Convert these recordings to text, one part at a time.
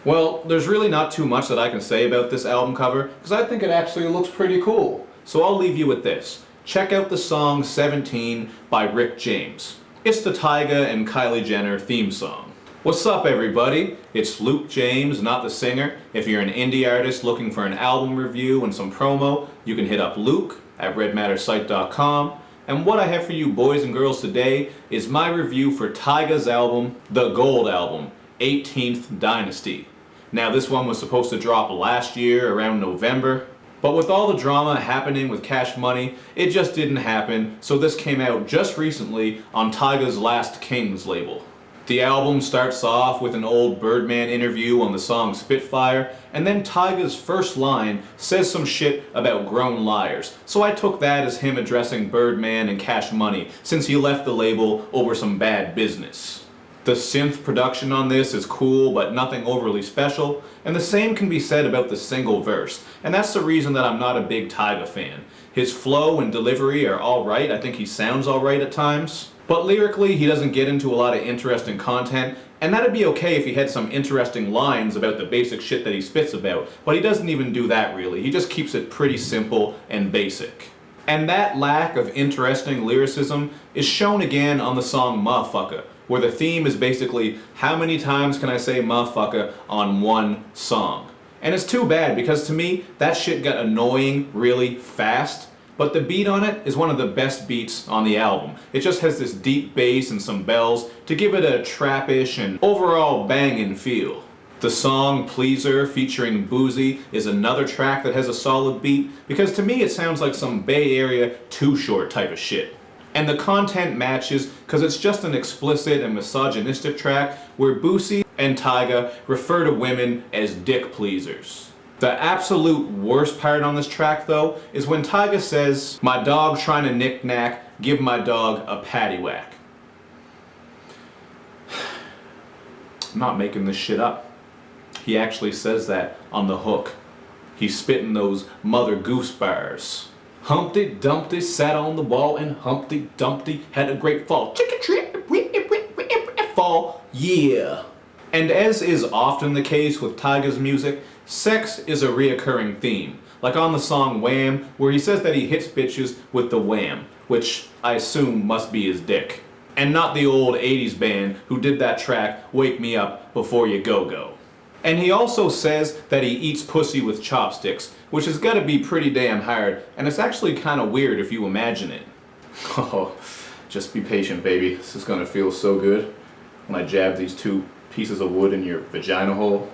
Well, there's really not too much that I can say about this album cover, because I think it actually looks pretty cool. So I'll leave you with this. Check out the song 17 by Rick James. It's the Tyga and Kylie Jenner theme song. What's up, everybody? It's Luke James, not the singer. If you're an indie artist looking for an album review and some promo, you can hit up Luke at redmattersite.com. And what I have for you boys and girls today is my review for Tyga's album, the Gold album, 18th Dynasty. Now this one was supposed to drop last year around November, but with all the drama happening with Cash Money, it just didn't happen, so this came out just recently on Tyga's Last Kings label. The album starts off with an old Birdman interview on the song Spitfire, and then Tyga's first line says some shit about grown liars. So I took that as him addressing Birdman and Cash Money, since he left the label over some bad business. The synth production on this is cool, but nothing overly special, and the same can be said about the single verse, and that's the reason that I'm not a big Tyga fan. His flow and delivery are alright, I think he sounds alright at times. But lyrically, he doesn't get into a lot of interesting content, and that'd be okay if he had some interesting lines about the basic shit that he spits about, but he doesn't even do that really. He just keeps it pretty simple and basic. And that lack of interesting lyricism is shown again on the song Motherfucker, where the theme is basically how many times can I say motherfucker on one song. And it's too bad, because to me, that shit got annoying really fast. But the beat on it is one of the best beats on the album. It just has this deep bass and some bells to give it a trappish and overall bangin' feel. The song Pleazer featuring Boozy is another track that has a solid beat, because to me it sounds like some Bay Area Too Short type of shit. And the content matches because it's just an explicit and misogynistic track where Boosie and Tyga refer to women as dick pleasers. The absolute worst part on this track, though, is when Tyga says, "My dog trying to knick-knack, give my dog a paddywhack." I'm not making this shit up. He actually says that on the hook. He's spitting those Mother Goose bars. Humpty Dumpty sat on the wall and Humpty Dumpty had a great fall. Fall, yeah. And as is often the case with Tyga's music, sex is a reoccurring theme. Like on the song Wham, where he says that he hits bitches with the wham, which I assume must be his dick. And not the old 80s band who did that track, Wake Me Up Before You Go-Go. And he also says that he eats pussy with chopsticks, which has gotta be pretty damn hard, and it's actually kinda weird if you imagine it. Oh, just be patient, baby. This is gonna feel so good when I jab these two pieces of wood in your vagina hole.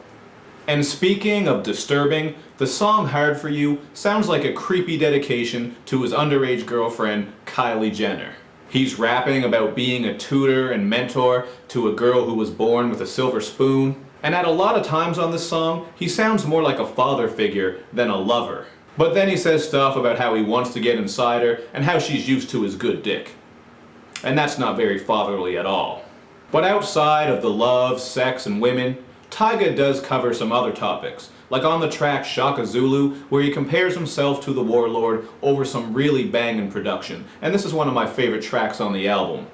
And speaking of disturbing, the song Hard For You sounds like a creepy dedication to his underage girlfriend, Kylie Jenner. He's rapping about being a tutor and mentor to a girl who was born with a silver spoon. And at a lot of times on this song, he sounds more like a father figure than a lover. But then he says stuff about how he wants to get inside her and how she's used to his good dick. And that's not very fatherly at all. But outside of the love, sex, and women, Tyga does cover some other topics, like on the track Shaka Zulu, where he compares himself to the warlord over some really bangin' production, and this is one of my favorite tracks on the album.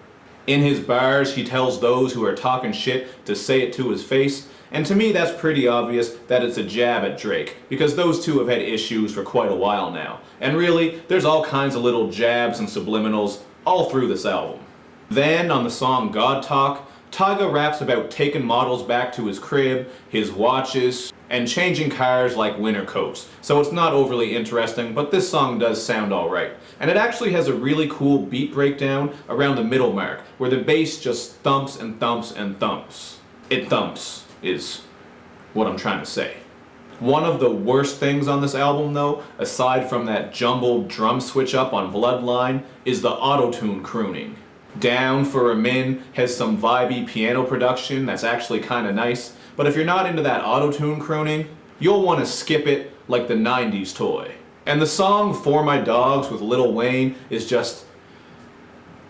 In his bars, he tells those who are talking shit to say it to his face, and to me that's pretty obvious that it's a jab at Drake, because those two have had issues for quite a while now. And really, there's all kinds of little jabs and subliminals all through this album. Then, on the song God Talk, Tyga raps about taking models back to his crib, his watches, and changing cars like winter coats. So it's not overly interesting, but this song does sound alright. And it actually has a really cool beat breakdown around the middle mark, where the bass just thumps and thumps and thumps. It thumps, is what I'm trying to say. One of the worst things on this album, though, aside from that jumbled drum switch up on Bloodline, is the auto-tune crooning. Down for a Min has some vibey piano production that's actually kinda nice, but if you're not into that auto-tune crooning, you'll want to skip it like the 90s toy. And the song For My Dawgs with Lil Wayne is just...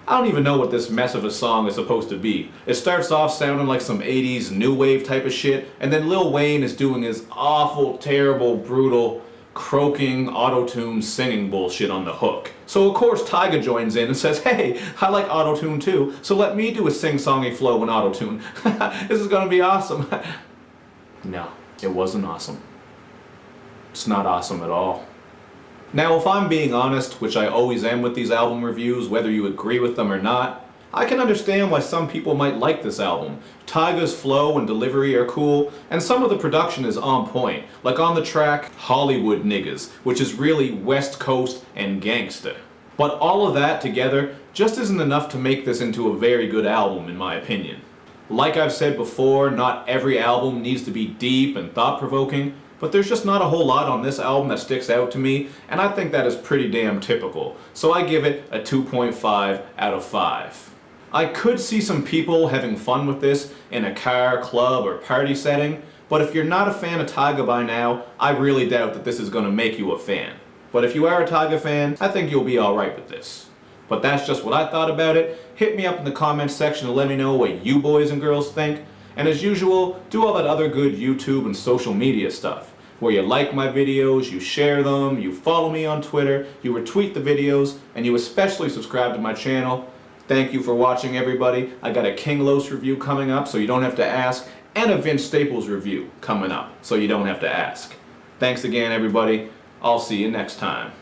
I don't even know what this mess of a song is supposed to be. It starts off sounding like some 80s new wave type of shit, and then Lil Wayne is doing his awful, terrible, brutal, croaking, auto-tune singing bullshit on the hook. So of course Tyga joins in and says, "Hey, I like auto-tune too, so let me do a sing-songy flow in auto-tune. This is gonna be awesome." No, it wasn't awesome. It's not awesome at all. Now, if I'm being honest, which I always am with these album reviews, whether you agree with them or not, I can understand why some people might like this album. Tyga's flow and delivery are cool, and some of the production is on point, like on the track Hollywood Niggas, which is really West Coast and gangsta. But all of that together just isn't enough to make this into a very good album, in my opinion. Like I've said before, not every album needs to be deep and thought-provoking, but there's just not a whole lot on this album that sticks out to me, and I think that is pretty damn typical. So I give it a 2.5 out of 5. I could see some people having fun with this in a car, club, or party setting, but if you're not a fan of Tyga by now, I really doubt that this is going to make you a fan. But if you are a Tyga fan, I think you'll be alright with this. But that's just what I thought about it. Hit me up in the comments section to let me know what you boys and girls think. And as usual, do all that other good YouTube and social media stuff, where you like my videos, you share them, you follow me on Twitter, you retweet the videos, and you especially subscribe to my channel. Thank you for watching, everybody. I got a King Los review coming up, so you don't have to ask, and a Vince Staples review coming up, so you don't have to ask. Thanks again, everybody. I'll see you next time.